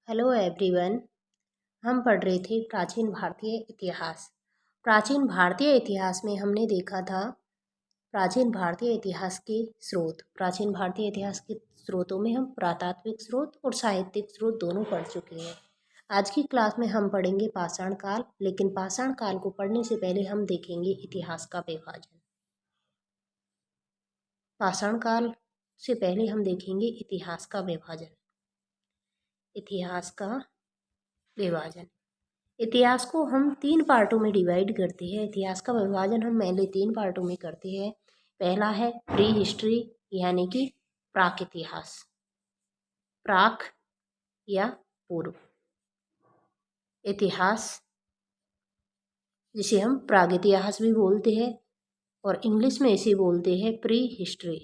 Hello everyone. हम पढ़ रहे थे प्राचीन भारतीय इतिहास। प्राचीन भारतीय इतिहास में हमने देखा था प्राचीन भारतीय इतिहास के स्रोत। प्राचीन भारतीय इतिहास के स्रोतों में हम पुरातात्विक स्रोत और साहित्यिक स्रोत दोनों पढ़ चुके हैं। आज की क्लास में हम पढ़ेंगे पाषाण काल, लेकिन पाषाण काल को पढ़ने से पहले हम देखेंगे इतिहास का विभाजन। पाषाण काल से पहले हम देखेंगे इतिहास का विभाजन। इतिहास का विभाजन। इतिहास को हम 3 पार्टों में डिवाइड करते हैं। इतिहास का विभाजन हम पहले 3 पार्टों में करते हैं। पहला है प्री हिस्ट्री, यानी कि प्राक इतिहास, प्राक या पूर्व इतिहास, जिसे हम प्रागइतिहास भी बोलते हैं और इंग्लिश में इसे बोलते हैं प्री हिस्ट्री।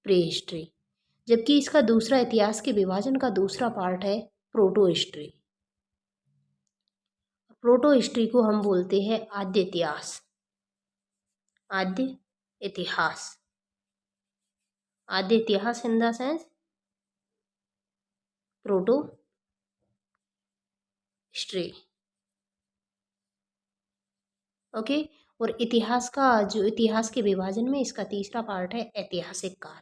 Pre history. जबकि इसका दूसरा इतिहास के विभाजन का दूसरा पार्ट है प्रोटो हिस्ट्री। प्रोटो हिस्ट्री को हम बोलते हैं आद्य इतिहास। आद्य इतिहास। आद्य इतिहास in the sense proto history. Okay. और इतिहास का जो इतिहास के विभाजन में इसका तीसरा पार्ट है ऐतिहासिक काल।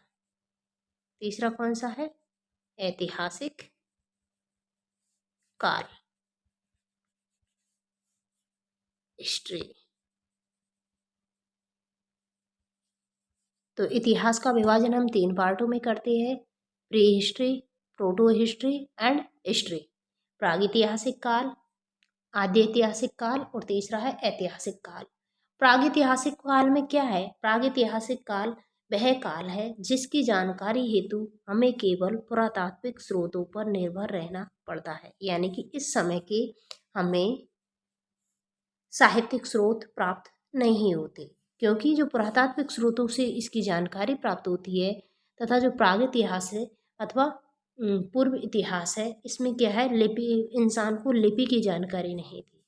तीसरा कौन सा है? ऐतिहासिक काल, हिस्ट्री। तो इतिहास का विभाजन हम 3 पार्टों में करते हैं, pre history, proto history and history. प्रागैतिहासिक काल, आद्य ऐतिहासिक काल और तीसरा है ऐतिहासिक काल। प्रागैतिहासिक काल में क्या है? प्रागैतिहासिक काल वह काल है जिसकी जानकारी हेतु हमें केवल पुरातात्विक स्रोतों पर निर्भर रहना पड़ता है, यानी कि इस समय के हमें साहित्यिक स्रोत प्राप्त नहीं होते, क्योंकि जो पुरातात्विक स्रोतों से इसकी जानकारी प्राप्त होती है तथा जो प्रागैतिहास है अथवा पूर्व इतिहास है, इसमें क्या है, लिपि, इंसान को लिपि की जानकारी नहीं थी।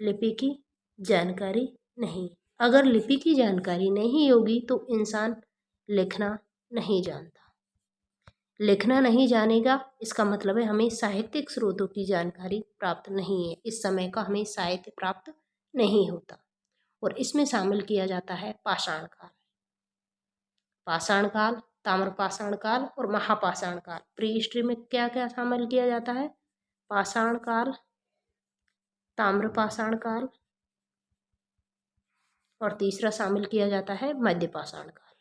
लिपि की जानकारी नहीं। अगर लिपि की जानकारी नहीं होगी तो इंसान लिखना नहीं जानता। लिखना नहीं जानेगा, इसका मतलब है हमें साहित्यिक स्रोतों की जानकारी प्राप्त नहीं है। इस समय का हमें साहित्य प्राप्त नहीं होता और इसमें शामिल किया जाता है पाषाण काल। पाषाण काल, ताम्रपाषाण काल और महापाषाण काल। प्री हिस्ट्री में क्या क्या शामिल किया जाता है? पाषाण काल, ताम्रपाषाण काल और तीसरा शामिल किया जाता है मध्यपाषाण काल,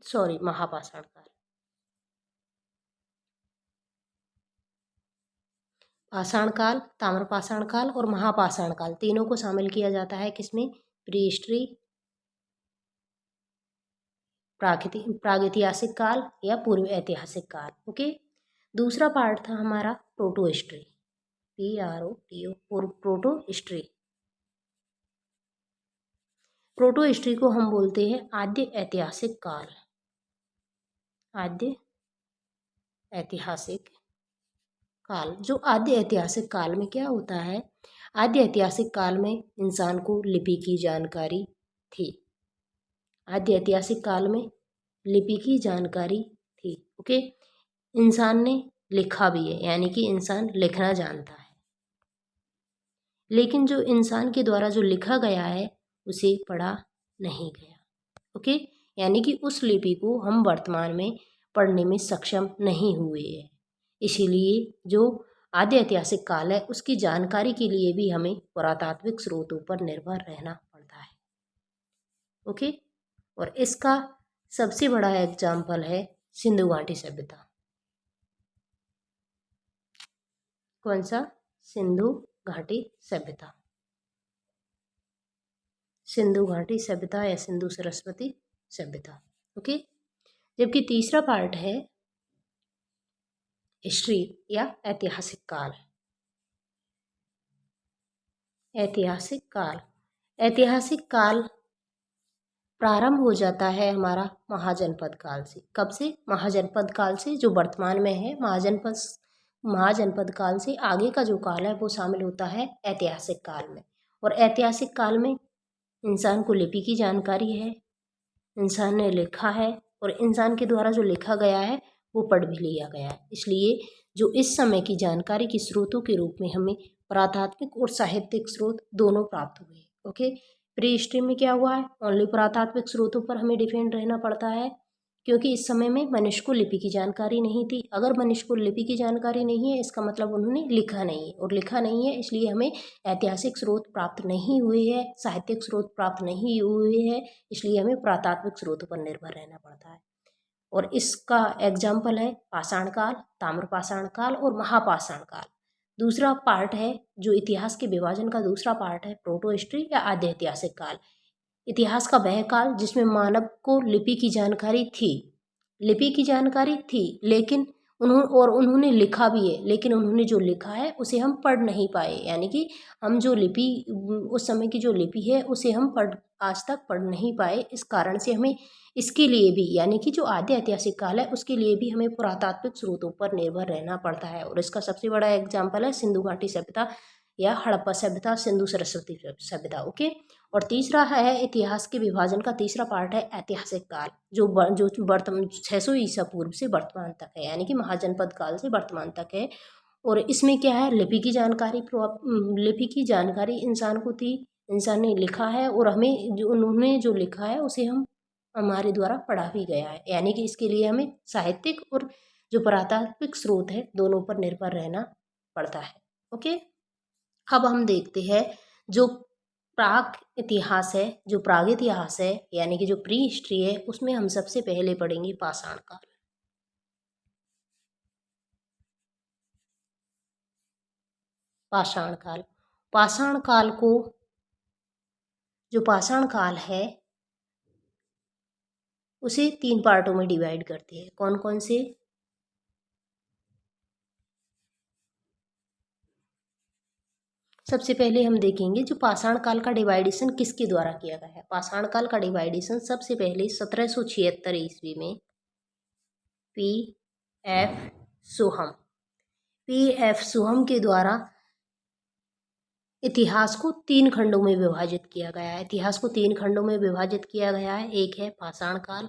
सॉरी महापाषाण काल। पाषाण काल, ताम्रपाषाण काल और महापाषाण काल तीनों को शामिल किया जाता है किसमें? प्री हिस्ट्री, प्रागैतिहासिक काल या पूर्व ऐतिहासिक काल। ओके। दूसरा पार्ट था हमारा proto history, PROTO, proto history. Proto history को हम बोलते हैं आद्य ऐतिहासिक काल। आद्य ऐतिहासिक काल। जो आद्य ऐतिहासिक काल में क्या होता है? आद्य ऐतिहासिक काल में इंसान को लिपि की जानकारी थी। आद्य ऐतिहासिक काल में लिपि की जानकारी थी। ओके। इंसान ने लिखा भी है, यानी कि इंसान लिखना जानता है, लेकिन जो इंसान के द्वारा जो लिखा गया है उसे पढ़ा नहीं गया। ओके। यानी कि उस लिपि को हम वर्तमान में पढ़ने में सक्षम नहीं हुए हैं। इसीलिए जो आद्य ऐतिहासिक काल है उसकी जानकारी के लिए भी हमें पुरातात्विक स्रोतों पर निर्भर रहना पड़ता है। ओके। और इसका सबसे बड़ा एग्जाम्पल है सिंधु घाटी सभ्यता। कौन सा? सिंधु घाटी सभ्यता। सिंधु घाटी सभ्यता या सिंधु सरस्वती सभ्यता। ओके। जबकि तीसरा पार्ट है हिस्ट्री या ऐतिहासिक काल। ऐतिहासिक काल। ऐतिहासिक काल प्रारंभ हो जाता है हमारा महाजनपद काल से। कब से? महाजनपद काल से, जो वर्तमान में है। महाजनपद काल से आगे का जो काल है वो शामिल होता है ऐतिहासिक काल में। और ऐतिहासिक काल में इंसान को लिपि की जानकारी है, इंसान ने लिखा है और इंसान के द्वारा जो लिखा गया है वो पढ़ भी लिया गया है। इसलिए जो इस समय की जानकारी के स्रोतों के रूप में हमें पुरातात्विक और साहित्यिक स्रोत दोनों प्राप्त हुए। ओके, प्री हिस्ट्री में क्या हुआ है, ओनली पुरातात्विक स्रोतों पर हमें डिपेंड रहना पड़ता है, क्योंकि इस समय में मनुष्य को लिपि की जानकारी नहीं थी। अगर मनुष्य को लिपि की जानकारी नहीं है इसका मतलब उन्होंने लिखा नहीं है, और लिखा नहीं है इसलिए हमें ऐतिहासिक स्रोत प्राप्त नहीं हुए हैं, साहित्यिक स्रोत प्राप्त नहीं हुए हैं, इसलिए हमें पुरातात्विक स्रोतों पर निर्भर रहना पड़ता है। और इसका एग्जाम्पल है पाषाण काल, ताम्रपाषाण काल और महापाषाण काल। दूसरा पार्ट है जो इतिहास के विभाजन का दूसरा पार्ट है प्रोटो हिस्ट्री या आद्य ऐतिहासिक काल। इतिहास का वह काल जिसमें मानव को लिपि की जानकारी थी, लिपि की जानकारी थी, लेकिन उन्होंने लिखा भी है, लेकिन उन्होंने जो लिखा है उसे हम पढ़ नहीं पाए। यानी कि हम जो लिपि, उस समय की जो लिपि है उसे हम आज तक पढ़ नहीं पाए। इस कारण से हमें इसके लिए भी, यानी कि जो आद्य ऐतिहासिक काल है उसके लिए भी हमें पुरातात्विक स्रोतों पर निर्भर रहना पड़ता है। और इसका सबसे बड़ा एग्जाम्पल है सिंधु घाटी सभ्यता या हड़प्पा सभ्यता, सिंधु सरस्वती सभ्यता। ओके, और तीसरा है इतिहास के विभाजन का तीसरा पार्ट है ऐतिहासिक काल, जो वर्तमान 600 ईसा पूर्व से वर्तमान तक है, यानी कि महाजनपद काल से वर्तमान तक है। और इसमें क्या है, लिपि की जानकारी, लिपि की जानकारी इंसान को थी, इंसान ने लिखा है और हमें जो उन्होंने जो लिखा है उसे हम हमारे द्वारा पढ़ा भी गया है। यानी कि इसके लिए हमें साहित्यिक और जो पुरातात्विक स्रोत है दोनों पर निर्भर रहना पड़ता है। ओके, अब हम देखते हैं जो प्राग इतिहास है, जो प्राग इतिहास है यानी कि जो प्री हिस्ट्री है, उसमें हम सबसे पहले पढ़ेंगे पाषाण काल। पाषाण काल, पाषाण काल को, जो पाषाण काल है उसे 3 पार्टों में डिवाइड करते हैं। कौन कौन से? सबसे पहले हम देखेंगे जो पाषाण काल का डिवाइडेशन किसके द्वारा किया गया है। पाषाण काल का डिवाइडेशन सबसे पहले 1776 ईस्वी में पी एफ सोहम, पी एफ सोहम के द्वारा इतिहास को 3 खंडों में विभाजित किया गया है। इतिहास को 3 खंडों में विभाजित किया गया है। एक है पाषाण काल,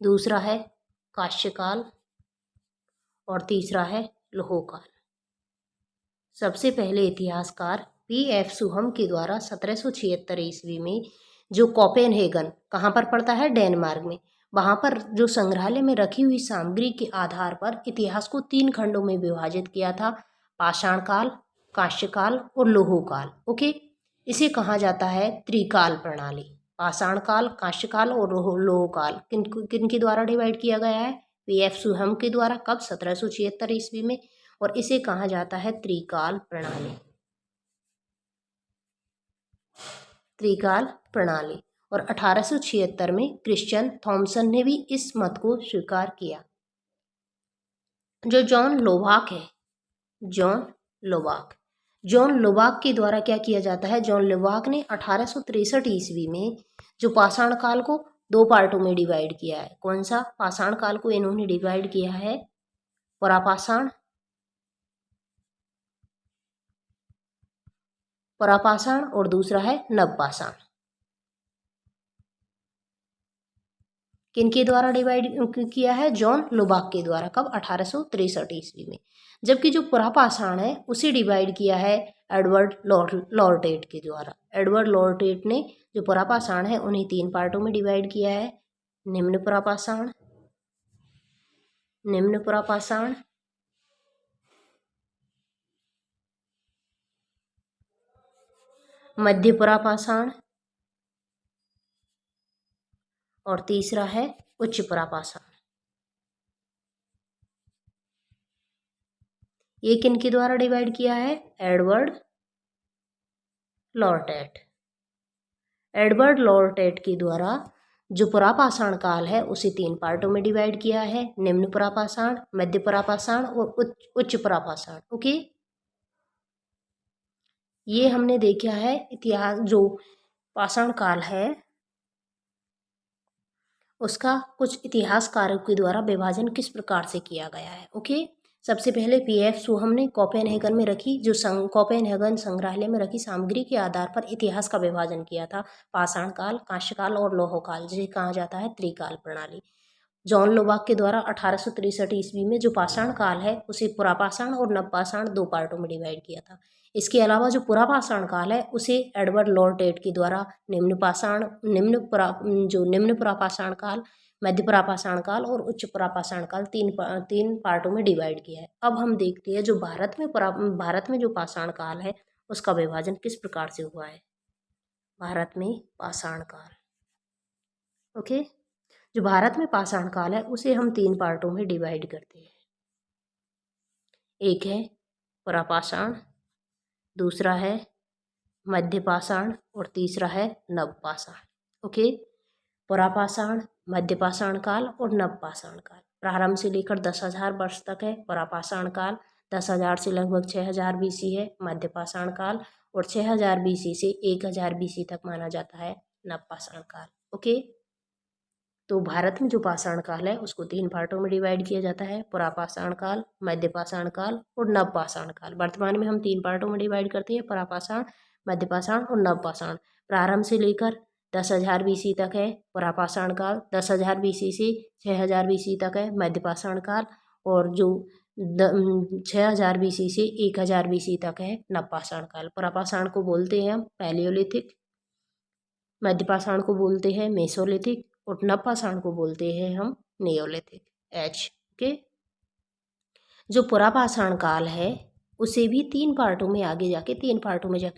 दूसरा है कांस्य काल और तीसरा है लोह काल। सबसे पहले इतिहासकार पी एफ सोहम के द्वारा 1776 ईस्वी में, जो कोपेनहेगन कहाँ पर पड़ता है, डेनमार्क में, वहाँ पर जो संग्रहालय में रखी हुई सामग्री के आधार पर इतिहास को 3 खंडों में विभाजित किया था, पाषाण काल, कांस्य काल और लोह काल। ओके, इसे कहा जाता है त्रिकाल प्रणाली। पाषाण काल, कांस्य काल और लोह काल किन किन के द्वारा डिवाइड किया गया है? पी एफ सोहम के द्वारा। कब? 1776 ईस्वी में। और इसे कहा जाता है त्रिकाल प्रणाली, त्रिकाल प्रणाली। और 1876 में क्रिश्चियन थॉमसन ने भी इस मत को स्वीकार किया। जो जॉन लोवाक है, जॉन लोवाक, जॉन लोवाक के द्वारा क्या किया जाता है, जॉन लोवाक ने 1863 ईस्वी में जो पाषाण काल को 2 पार्टों में डिवाइड किया है। कौन सा? पाषाण काल को इन्होंने डिवाइड किया है परापाषाण, परापाषाण और दूसरा है नवपाषाण। किनके द्वारा डिवाइड किया है? जॉन लोबाक के द्वारा। कब? 1863 ईस्वी में। जबकि जो पुरापाषाण है उसे डिवाइड किया है एडवर्ड लॉर्टेट के द्वारा। एडवर्ड लॉर्टेट ने जो पुरापाषाण है उन्हें 3 पार्टों में डिवाइड किया है, निम्न पुरापाषाण, निम्न पुरापाषाण, मध्य पुरापाषाण और तीसरा है उच्च पुरापाषाण। ये किनके द्वारा डिवाइड किया है? एडवर्ड लॉर्टेट। एडवर्ड लॉर्टेट के द्वारा जो पुरापाषाण काल है उसे 3 पार्टों में डिवाइड किया है, निम्न पुरापाषाण, मध्य पुरापाषाण और उच्च पुरापाषाण। ओके, ये हमने देखा है इतिहास, जो पाषाण काल है उसका कुछ इतिहासकारों के द्वारा विभाजन किस प्रकार से किया गया है। ओके, सबसे पहले पीएफ सोहम ने कोपेनहेगन में रखी कोपेनहेगन संग्रहालय में रखी सामग्री के आधार पर इतिहास का विभाजन किया था। पाषाण काल, कांस्यकाल और लौह काल, जिसे कहा जाता है त्रिकाल प्रणाली। जॉन लोबाक के द्वारा 1863 ईस्वी में जो पाषाण काल है उसे पुरापाषाण और नवपाषाण 2 पार्टों में डिवाइड किया था। इसके अलावा जो पुरापाषाण काल है उसे एडवर्ड लॉर्ड टेट के द्वारा निम्न पुरापाषाण काल, मध्य पुरापाषाण काल और उच्च पुरापाषाण काल तीन पार्टों में डिवाइड किया है। अब हम देखते हैं जो भारत में जो पाषाण काल है उसका विभाजन किस प्रकार से हुआ है। भारत में पाषाण काल, ओके, जो भारत में पाषाण काल है उसे हम 3 पार्टों में डिवाइड करते हैं। एक है पुरापाषाण, दूसरा है मध्य पाषाण और तीसरा है नवपाषाण। ओके, पुरापाषाण, मध्य पाषाण काल और नवपाषाण काल। प्रारंभ से लेकर 10,000 वर्ष तक है पुरापाषाण काल, 10,000 से लगभग 6,000 बीसी है मध्य पाषाण काल और 6,000 बीसी से 1,000 बीसी तक माना जाता है नवपाषाण काल। ओके, तो भारत में जो पाषाण काल है उसको 3 पार्टों में डिवाइड किया जाता है, पुरापाषाण काल, मध्य पाषाण काल और नवपाषाण काल। वर्तमान में हम 3 पार्टों में डिवाइड करते हैं, पुरापाषाण, मध्य पाषाण और नवपाषाण। प्रारंभ से लेकर 10,000 बीसी तक है पुरापाषाण काल, 10,000 बीसी से 6,000 बीसी तक है मध्य पाषाण काल और जो 6,000 बीसी से 1,000 बीसी तक है नवपाषाण काल। पुरापाषाण को बोलते हैं हम पैलियोलिथिक, मध्य पाषाण को बोलते हैं मेसोलिथिक और नवपाषाण को बोलते हैं हम नियोलिथिक, एच। ओके, जो पुरापाषाण काल है उसे भी 3 पार्टों में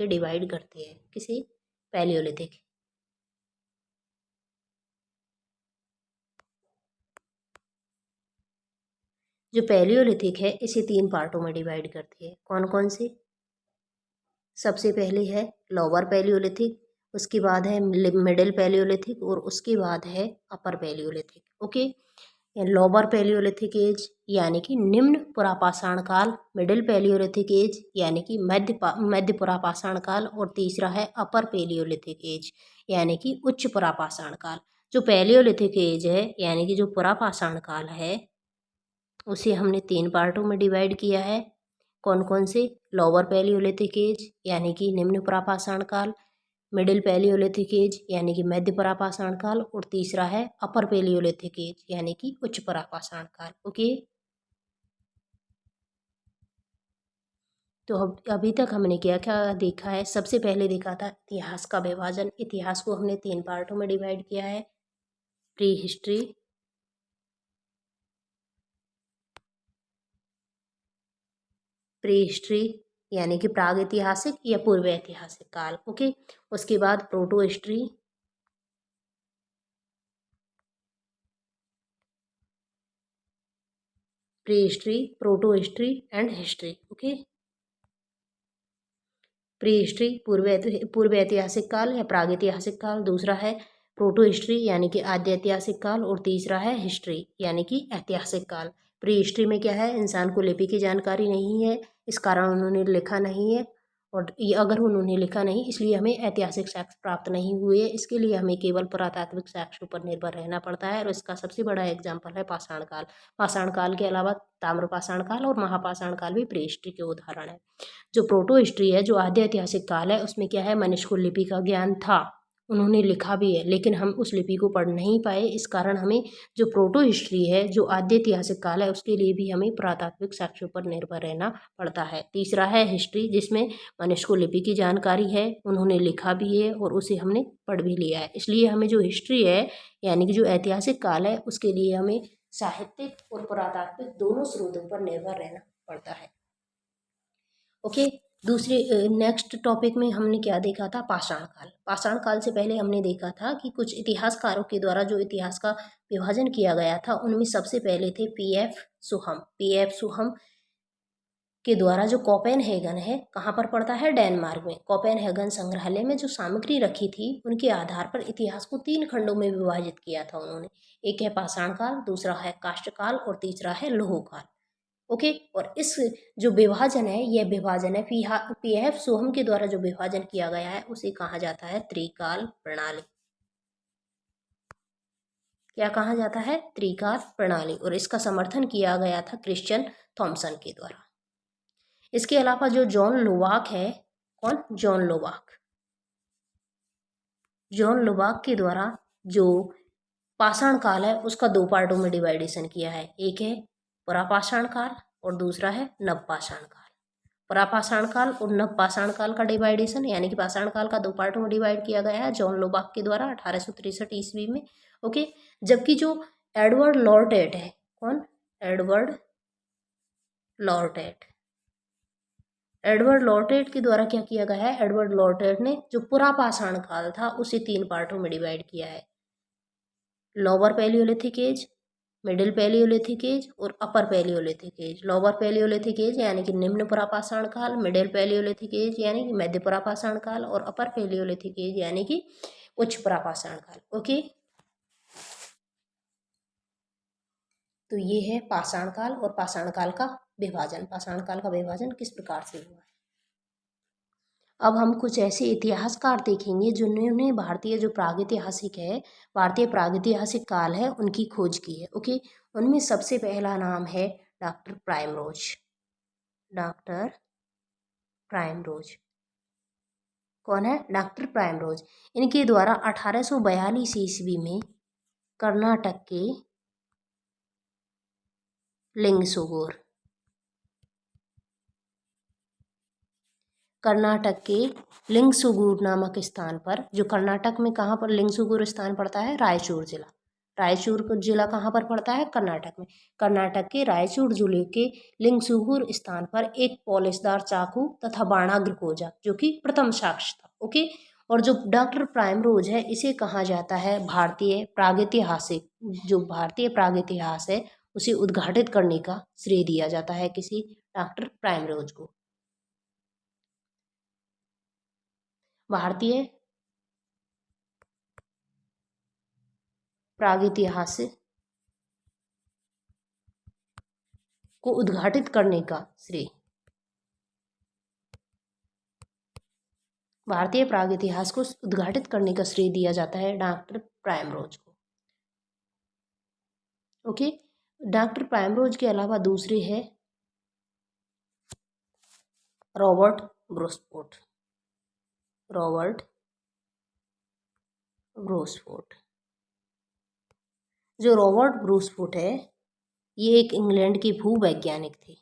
डिवाइड करते हैं, किसे, पैलियोलिथिक। जो पैलियोलिथिक है इसे 3 पार्टों में डिवाइड करते हैं, कौन कौन से। सबसे पहले है लोअर पैलियोलिथिक, उसके बाद है मिडिल पैलियोलिथिक और उसके बाद है upper palaeolithic. Okay, lower palaeolithic age यानी कि निम्न पुरापाषाण काल, मिडिल पैलियोलिथिक एज यानी कि मध्य पुरापाषाण काल और तीसरा है अपर पैलियोलिथिक एज यानी कि उच्च पुरापाषाण काल। जो पैलियोलिथिक एज है यानी कि जो पुरापाषाण काल है उसे हमने 3 पार्टों में डिवाइड किया है, कौन कौन से, लोअर पैलियोलिथिक एज यानी कि निम्न पुरापाषाण काल, मिडिल पैलियोलिथिक एज यानी कि मध्य पुरापाषाण काल और तीसरा है अपर पैलियोलिथिक एज यानी कि उच्च पुरापाषाण काल। ओके, तो अभी तक हमने क्या क्या देखा है। सबसे पहले देखा था इतिहास का विभाजन। इतिहास को हमने 3 पार्टों में डिवाइड किया है, प्री हिस्ट्री, यानी कि प्राग ऐतिहासिक या पूर्व ऐतिहासिक काल। ओके, उसके बाद proto history, pre history, proto history and history. Okay, pre history पूर्व ऐतिहासिक काल या प्रागैतिहासिक काल, दूसरा है प्रोटो हिस्ट्री यानी कि आद्य ऐतिहासिक काल और तीसरा है हिस्ट्री यानी कि ऐतिहासिक काल। प्री हिस्ट्री में क्या है, इंसान को लिपि की जानकारी नहीं है, इस कारण उन्होंने लिखा नहीं है और अगर उन्होंने लिखा नहीं इसलिए हमें ऐतिहासिक साक्ष्य प्राप्त नहीं हुए, इसके लिए हमें केवल पुरातात्विक साक्ष्य पर निर्भर रहना पड़ता है और इसका सबसे बड़ा एग्जाम्पल है पाषाण काल। पाषाण काल के अलावा ताम्रपाषाण काल और महापाषाण काल भी प्री हिस्ट्री के उदाहरण है। जो प्रोटो हिस्ट्री है, जो आद्य ऐतिहासिक काल है, उसमें क्या है, मनुष्य को लिपि का ज्ञान था, उन्होंने लिखा भी है लेकिन हम उस लिपि को पढ़ नहीं पाए, इस कारण हमें जो प्रोटो हिस्ट्री है, जो आद्य ऐतिहासिक काल है, उसके लिए भी हमें पुरातात्विक साक्ष्यों पर निर्भर रहना पड़ता है। तीसरा है हिस्ट्री, जिसमें मनुष्य को लिपि की जानकारी है, उन्होंने लिखा भी है और उसे हमने पढ़ भी लिया है, इसलिए हमें जो हिस्ट्री है यानी कि जो ऐतिहासिक काल है उसके लिए हमें साहित्यिक और पुरातात्विक दोनों स्रोतों पर निर्भर रहना पड़ता है। ओके, दूसरे नेक्स्ट टॉपिक में हमने क्या देखा था, पाषाण काल। पाषाण काल से पहले हमने देखा था कि कुछ इतिहासकारों के द्वारा जो इतिहास का विभाजन किया गया था उनमें सबसे पहले थे पीएफ सुहम के द्वारा जो कोपेनहेगन है, कहाँ पर पड़ता है, डेनमार्क में। कोपेनहेगन संग्रहालय में जो सामग्री रखी थी उनके आधार पर इतिहास को 3 खंडों में विभाजित किया था उन्होंने। एक है पाषाण काल, दूसरा है काष्ठकाल और तीसरा है लौह काल। ओके, और इस जो विभाजन है, यह विभाजन है पीएफ सोहम के द्वारा जो विभाजन किया गया है उसे कहा जाता है त्रिकाल प्रणाली। क्या कहा जाता है? त्रिकाल प्रणाली। और इसका समर्थन किया गया था क्रिश्चियन थॉमसन के द्वारा। इसके अलावा जो जॉन लोवाक है, कौन? जॉन लोवाक। जॉन लोवाक के द्वारा जो पाषाण काल है उसका दो पार्टों में डिवाइडेशन किया है। एक है पुरापाषाण काल और दूसरा है नवपाषाण काल। पुरापाषाण काल और नवपाषाण काल का डिवाइडेशन यानी कि पाषाण काल का दो पार्टों में डिवाइड किया गया है जॉन लोबाक के द्वारा 1863 ईस्वी में। ओके, जबकि जो एडवर्ड लॉर्टेट है, कौन? एडवर्ड लॉर्टेट। एडवर्ड लॉर्टेट के द्वारा क्या किया गया है? एडवर्ड लॉर्टेट ने जो पुरापाषाण काल था उसे तीन पार्टों में डिवाइड किया है। Lower palaeolithic age, middle palaeolithic age और upper palaeolithic age. Lower palaeolithic age यानी कि निम्न पुरापाषाण काल, मिडिल पैलियोलिथिक एज यानी कि मध्य पुरापाषाण काल और अपर पैलियोलिथिक एज यानी कि उच्च पुरापाषाण काल। ओके, तो ये है पाषाण काल और पाषाण काल का विभाजन। पाषाण काल का विभाजन किस प्रकार से हुआ है। अब हम कुछ ऐसे इतिहासकार देखेंगे जिन्होंने भारतीय जो प्रागैतिहासिक है, भारतीय प्रागैतिहासिक काल है, उनकी खोज की है। ओके, उनमें सबसे पहला नाम है डॉक्टर प्राइमरोज। डॉक्टर प्राइमरोज कौन है? Doctor primrose. इनके द्वारा 1842 ईस्वी में कर्नाटक के लिंगसुगूर, कर्नाटक के लिंगसुगूर नामक स्थान पर, जो कर्नाटक में कहाँ पर लिंगसुगूर स्थान पड़ता है? रायचूर जिला। रायचूर जिला कहाँ पर पड़ता है? कर्नाटक में। कर्नाटक के रायचूर जिले के लिंगसुगूर स्थान पर एक पॉलिशदार चाकू तथा बाणाग्र खोजा जो कि प्रथम साक्ष्य था। ओके, और जो डॉक्टर प्राइमरोज है इसे कहा जाता है भारतीय प्रागैतिहासिक, जो भारतीय प्रागैतिहास है उसे उद्घाटित करने का श्रेय दिया जाता है किसी? डॉक्टर प्राइमरोज को। भारतीय प्रागैतिहासिक को उद्घाटित करने का श्रेय, भारतीय प्रागैतिहास को उद्घाटित करने का श्रेय दिया जाता है डॉक्टर प्राइमरोज को। ओके, डॉक्टर प्राइमरोज के अलावा दूसरे हैं रॉबर्ट ब्रोसफोर्ड। रॉबर्ट ब्रोसफोर्ड, जो रॉबर्ट ब्रोसफोर्ड है ये एक इंग्लैंड के भूवैज्ञानिक थे।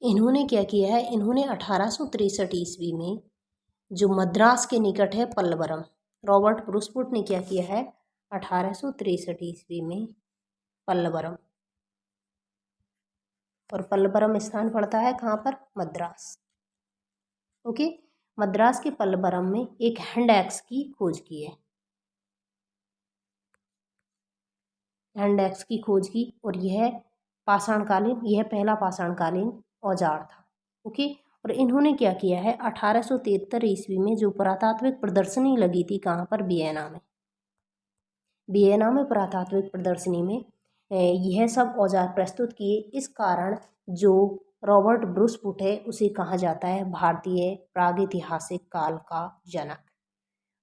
इन्होंने क्या किया है? इन्होंने 1863 ईस्वी में जो मद्रास के निकट है पल्लवरम, रॉबर्ट ब्रूसफुट ने क्या किया है? 1863 ईस्वी में पल्लवरम, और पल्लवरम स्थान पड़ता है कहाँ पर? मद्रास। ओके, मद्रास के पल्लवरम में एक हैंड एक्स की खोज की है। हैंड एक्स की खोज की, और यह पाषाणकालीन, यह पहला पाषाणकालीन औजार था। ओके, और इन्होंने क्या किया है? 1873 ईस्वी में जो पुरातात्विक प्रदर्शनी लगी थी कहाँ पर? वियना में। वियना में पुरातात्विक प्रदर्शनी में यह सब औजार प्रस्तुत किए। इस कारण जो रॉबर्ट ब्रूसफुट है उसे कहा जाता है भारतीय प्रागैतिहासिक काल का जनक।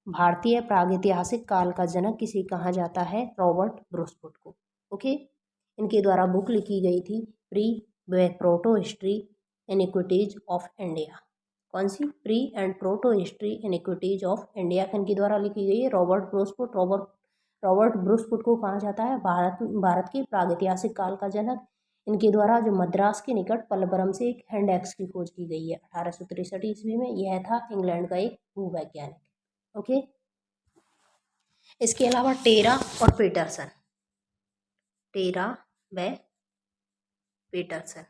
भारतीय प्रागैतिहासिक काल का जनक किसे कहा जाता है? रॉबर्ट ब्रूसफुट को। ओके, इनके द्वारा बुक लिखी गई थी प्री व proto history antiquities of India. कौन सी? Pre and proto history antiquities of India इनके द्वारा लिखी गई है। रॉबर्ट ब्रूसफुट, रॉबर्ट ब्रूसफुट को कहा जाता है भारत के प्रागैतिहासिक काल का जनक। इनके द्वारा जो मद्रास के निकट पल्लवरम से एक हैंड एक्स की खोज की गई है 1863 ईस्वी में। यह था इंग्लैंड का एक भूवैज्ञानिक। ओके, इसके अलावा टेरा और पीटरसन, टेरा व पीटरसन,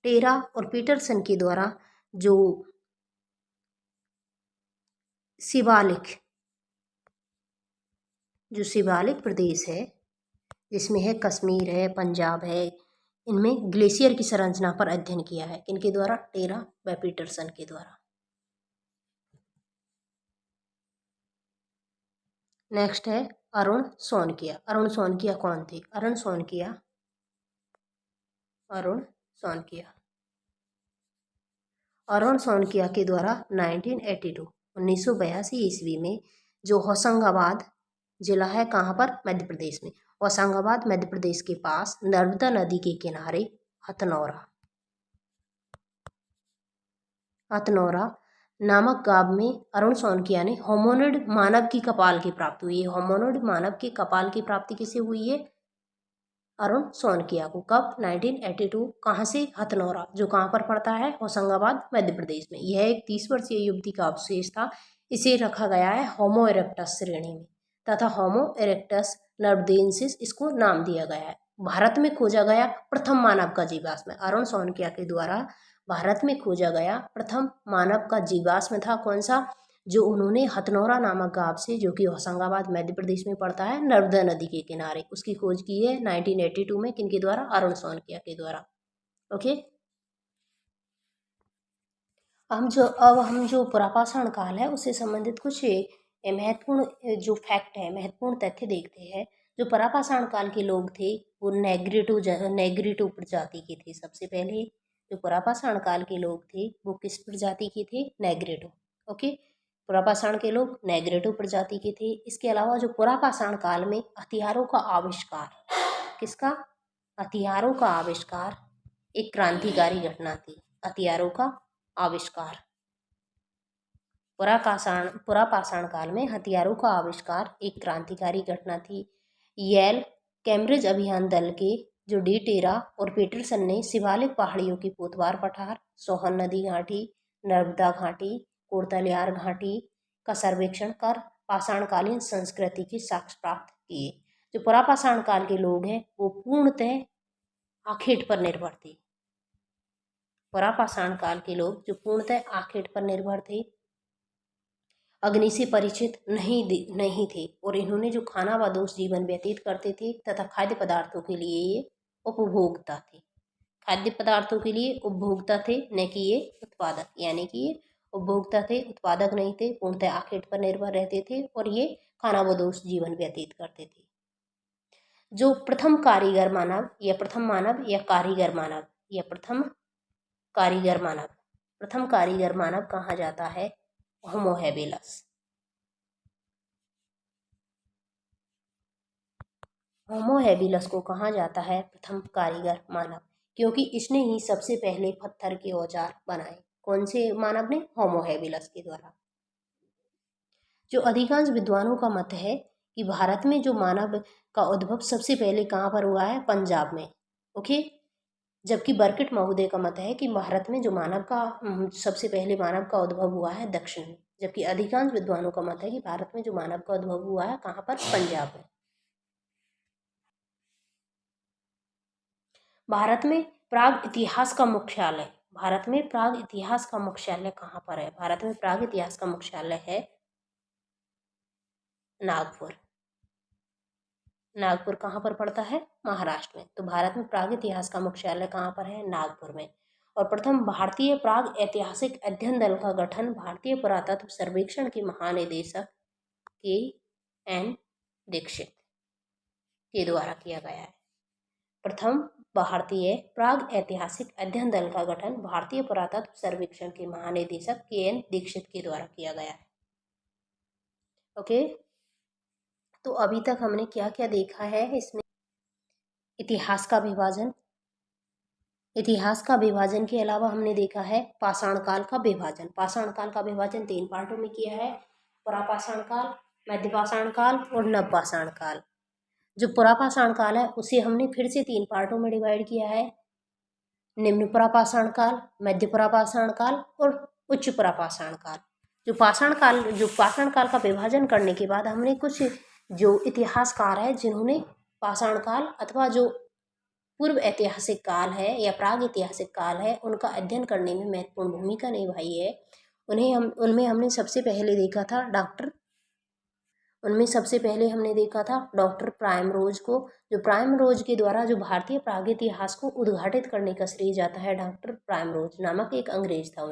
टेरा और पीटरसन के द्वारा जो शिवालिक प्रदेश है जिसमें है कश्मीर है, पंजाब है, इनमें ग्लेशियर की संरचना पर अध्ययन किया है। इनके द्वारा? टेरा व पीटरसन के द्वारा। नेक्स्ट है अरुण सोनकिया। अरुण सोनकिया कौन थे? अरुण सोनकिया अरुण सोनकिया के द्वारा 1982 ईस्वी में जो होशंगाबाद जिला है कहाँ पर? मध्य प्रदेश में। होशंगाबाद मध्य प्रदेश के पास नर्मदा नदी के किनारे हथनौरा हथनौरा नामक गांव में अरुण सोनकिया ने होमोनिड मानव की कपाल की प्राप्ति हुई है। होमोनिड मानव के कपाल की प्राप्ति किसे हुई है? अरुण सोनकिया को। कब? 1982। कहाँ से? हथनौरा, जो कहाँ पर पड़ता है? होशंगाबाद मध्य प्रदेश में। यह एक 30 वर्षीय युवती का अवशेष था। इसे रखा गया है होमो इरेक्टस श्रेणी में तथा होमो इरेक्टस नर्वदेंसिस इसको नाम दिया गया है। भारत में खोजा गया प्रथम मानव का जीवाश्म अरुण सोनकिया के द्वारा भारत में खोजा गया प्रथम मानव का जीवाश्म था। कौन सा? जो उन्होंने हथनौरा नामक गांव से, जो कि होशंगाबाद मध्य प्रदेश में पड़ता है, नर्मदा नदी के किनारे, उसकी खोज की है 1982 में। किनके द्वारा? अरुण सोनकिया के द्वारा। ओके। हम जो पुरापाषाण काल है उससे संबंधित कुछ महत्वपूर्ण जो फैक्ट है, महत्वपूर्ण तथ्य देखते हैं। जो पुरापाषाण काल के लोग थे वो नेग्रिटो प्रजाति के थे। सबसे पहले जो पुरापाषाण काल के लोग थे वो किस प्रजाति के थे? नेग्रिटो। ओके। पुरापाषाण के लोग नेग्रिटो प्रजाति के थे। इसके अलावा जो पुरापाषाण काल में हथियारों का आविष्कार, किसका? हथियारों का आविष्कार एक क्रांतिकारी घटना थी। हथियारों का आविष्कार पुरापाषाण काल में हथियारों का आविष्कार एक क्रांतिकारी घटना थी। येल कैम्ब्रिज अभियान दल के जो डी टेरा और पीटरसन ने शिवालिक पहाड़ियों की पोतवार पठार, सोहन नदी घाटी, नर्मदा घाटी, कोड़तलियार घाटी का सर्वेक्षण कर पाषाणकालीन संस्कृति के साक्ष्य प्राप्त किए। जो पुरापाषाण काल के लोग हैं वो पूर्णतः आखेट पर निर्भर थे। पुरापाषाण काल के लोग जो पूर्णतः आखेट पर निर्भर थे, अग्नि से परिचित नहीं थे और इन्होंने जो खानाबदोश जीवन व्यतीत करते थे तथा खाद्य पदार्थों के लिए ये उपभोक्ता थे। खाद्य पदार्थों के लिए उपभोक्ता थे, न कि ये उत्पादक। यानी कि ये उपभोक्ता थे, उत्पादक नहीं थे, पूर्णतः आखेट पर निर्भर रहते थे और ये खानाबदोश जीवन व्यतीत करते थे। जो प्रथम कारीगर मानव या प्रथम मानव या कारीगर मानव या प्रथम कारीगर मानव कहा जाता है? होमो हैबिलस। होमो हैबिलस को कहा जाता है प्रथम कारीगर मानव, क्योंकि इसने ही सबसे पहले पत्थर के औजार बनाए। कौन से मानव ने? होमो हैबिलस के द्वारा। जो अधिकांश विद्वानों का मत है कि भारत में जो मानव का उद्भव सबसे पहले कहाँ पर हुआ है? पंजाब में। ओके। जबकि बर्किट महोदय का मत है कि भारत में जो सबसे पहले मानव का उद्भव हुआ है दक्षिण में। जबकि अधिकांश विद्वानों का मत है कि भारत में जो मानव का उद्भव हुआ है कहाँ पर? पंजाब में। भारत में प्राग इतिहास का मुख्यालय कहाँ पर है? भारत में प्राग इतिहास का मुख्यालय है नागपुर। नागपुर कहाँ पर पड़ता है? महाराष्ट्र में। तो भारत में प्राग इतिहास का मुख्यालय कहाँ पर है? नागपुर में। और प्रथम भारतीय प्राग ऐतिहासिक अध्ययन दल का गठन भारतीय पुरातत्व सर्वेक्षण के महानिदेशक KN दीक्षित के द्वारा किया गया है। प्रथम भारतीय प्राग ऐतिहासिक अध्ययन दल का गठन भारतीय पुरातत्व सर्वेक्षण के महानिदेशक KN दीक्षित के द्वारा किया गया है। ओके। तो अभी तक हमने क्या क्या देखा है इसमें? इतिहास का विभाजन के अलावा हमने देखा है पाषाण काल का विभाजन 3 पार्टों में किया है। पुरापाषाण काल, मध्यपाषाण काल और नवपाषाण काल। जो पुरापाषाण काल है उसे हमने फिर से 3 पार्टों में डिवाइड किया है। निम्न पुरापाषाण काल, मध्य पुरापाषाण काल और उच्च पुरापाषाण काल। जो पाषाण काल का विभाजन करने के बाद हमने कुछ जो इतिहासकार है जिन्होंने पाषाण काल अथवा जो पूर्व ऐतिहासिक काल है या प्राग ऐतिहासिक काल है उनका अध्ययन करने में महत्वपूर्ण भूमिका निभाई है। उनमें हमने सबसे पहले देखा था डॉक्टर प्राइमरोज को। जो प्राइमरोज के द्वारा जो भारतीय प्राग इतिहास को उद्घाटित करने का श्रेय जाता है डॉक्टर प्राइमरोज नामक एक अंग्रेज था।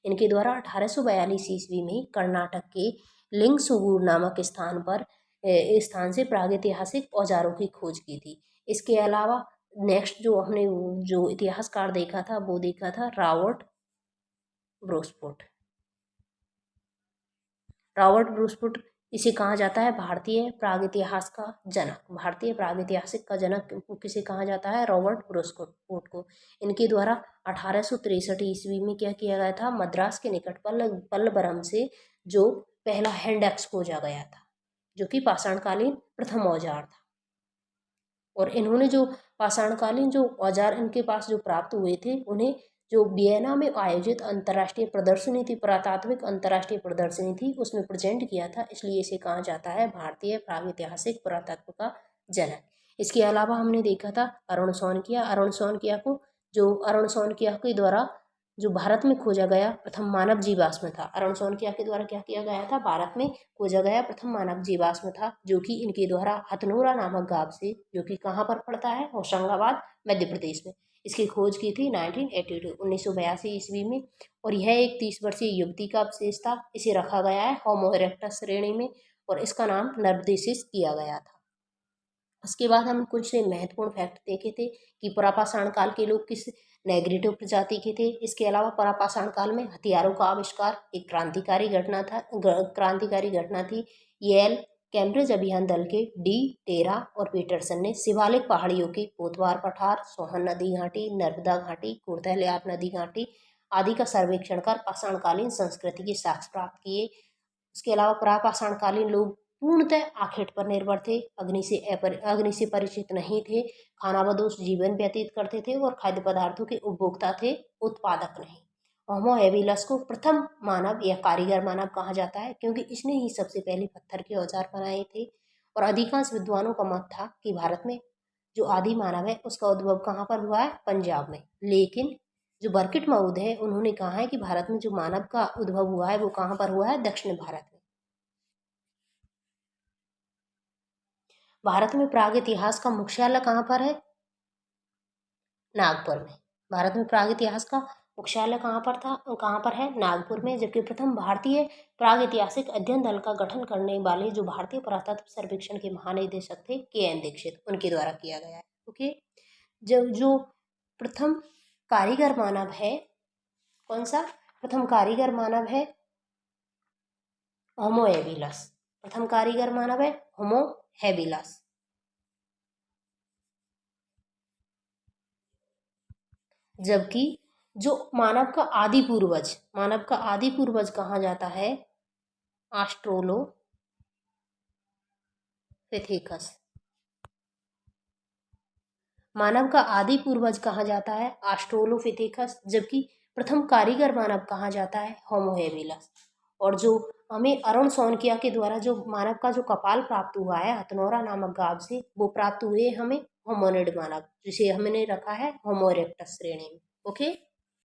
इनके द्वारा 1842 ईस्वी में कर्नाटक के लिंगसुगूर नामक स्थान से प्रागैतिहासिक औजारों की खोज की थी। इसके अलावा नेक्स्ट जो हमने जो इतिहासकार देखा था वो देखा था रॉबर्ट ब्रूसफुट इसे कहा जाता है भारतीय प्रागैतिहास का जनक। भारतीय प्रागैतिहासिक का जनक किसे कहा जाता है? रॉबर्ट ब्रुस्कोट को। इनके द्वारा 1863 ईस्वी में क्या किया गया था? मद्रास के निकट पल्लवरम से जो पहला हैंड एक्स खोजा गया था, जो कि पाषाणकालीन प्रथम औजार था। और इन्होंने जो पाषाणकालीन जो औजार इनके पास जो प्राप्त हुए थे, उन्हें जो वियना में आयोजित अंतर्राष्ट्रीय प्रदर्शनी थी, पुरातात्विक अंतर्राष्ट्रीय प्रदर्शनी थी, उसमें प्रेजेंट किया था। इसलिए इसे कहा जाता है भारतीय प्रागैतिहासिक पुरातत्व का जनक। इसके अलावा हमने देखा था अरुण शौनकिया। अरुण शौनकिया को जो अरुण शौनकिया के द्वारा जो भारत में खोजा गया प्रथम मानव जीवाश्म था। अरुण शौनकिया के द्वारा क्या किया गया था? भारत में खोजा गया प्रथम मानव जीवाश्म था, जो कि इनके द्वारा हथनोरा नामक गांव से, जो कि कहाँ पर पड़ता है? होशंगाबाद, मध्य प्रदेश में, इसकी खोज की थी 1982 ईस्वी में। और यह एक 30 वर्षीय युवती का अवशेष था। इसे रखा गया है होमो इरेक्टस श्रेणी में और इसका नाम नर्बदेसिस किया गया था। उसके बाद हम कुछ महत्वपूर्ण फैक्ट देखे थे कि पुरापाषाण काल के लोग किस नेग्रिटिव प्रजाति के थे। इसके अलावा पुरापाषाण काल में हथियारों का आविष्कार एक क्रांतिकारी घटना थी। येल कैम्ब्रिज अभियान दल के डी टेरा और पीटरसन ने शिवालिक पहाड़ियों के पोतवार पठार, सोहन नदी घाटी, नर्मदा घाटी, कुर्दहलियाब नदी घाटी आदि का सर्वेक्षण कर पाषाणकालीन संस्कृति के साक्ष्य प्राप्त किए। इसके अलावा प्रापाषाणकालीन लोग पूर्णतः आखेट पर निर्भर थे, अग्नि से परिचित नहीं थे, खानाबदोश जीवन व्यतीत करते थे और खाद्य पदार्थों के उपभोक्ता थे, उत्पादक नहीं। होमो हेबिलस को प्रथम मानव या कारीगर मानव कहा जाता है, क्योंकि इसने ही सबसे पहले पत्थर के औजार बनाए थे। और अधिकांश विद्वानों का मत था कि भारत में जो आदि मानव है उसका उद्भव कहाँ पर हुआ है? पंजाब में। लेकिन जो बर्किट मऊद है, उन्होंने कहा है कि भारत में जो मानव का उद्भव हुआ है वो कहाँ पर हुआ है? दक्षिण भारत में। भारत में प्राग इतिहास का मुख्यालय कहाँ पर है? नागपुर में। भारत में प्राग इतिहास का मुख्यालय कहाँ पर है? नागपुर में। जबकि प्रथम भारतीय प्राग ऐतिहासिक अध्ययन दल का गठन करने वाले जो भारतीय पुरातत्व सर्वेक्षण के महानिदेशक थे KN दीक्षित, उनके द्वारा किया गया है। ओके। जो प्रथम कारीगर मानव है, कौन सा? प्रथम कारीगर मानव है होमो हेबिलस। प्रथम कारीगर मानव है होमो हेबिलस। जबकि जो मानव का आदि पूर्वज कहा जाता है ऑस्ट्रोलोपिथेकस। मानव का आदि पूर्वज कहा जाता है ऑस्ट्रोलोपिथेकस, जबकि प्रथम कारीगर मानव कहा जाता है होमो हेबिलस। और जो हमें अरुण शौनकिया के द्वारा जो मानव का जो कपाल प्राप्त हुआ है हथनोरा नामक गांव से, वो प्राप्त हुए हमें होमोनिड मानव, जिसे हमने रखा है होमो इरेक्टस श्रेणी में। ओके।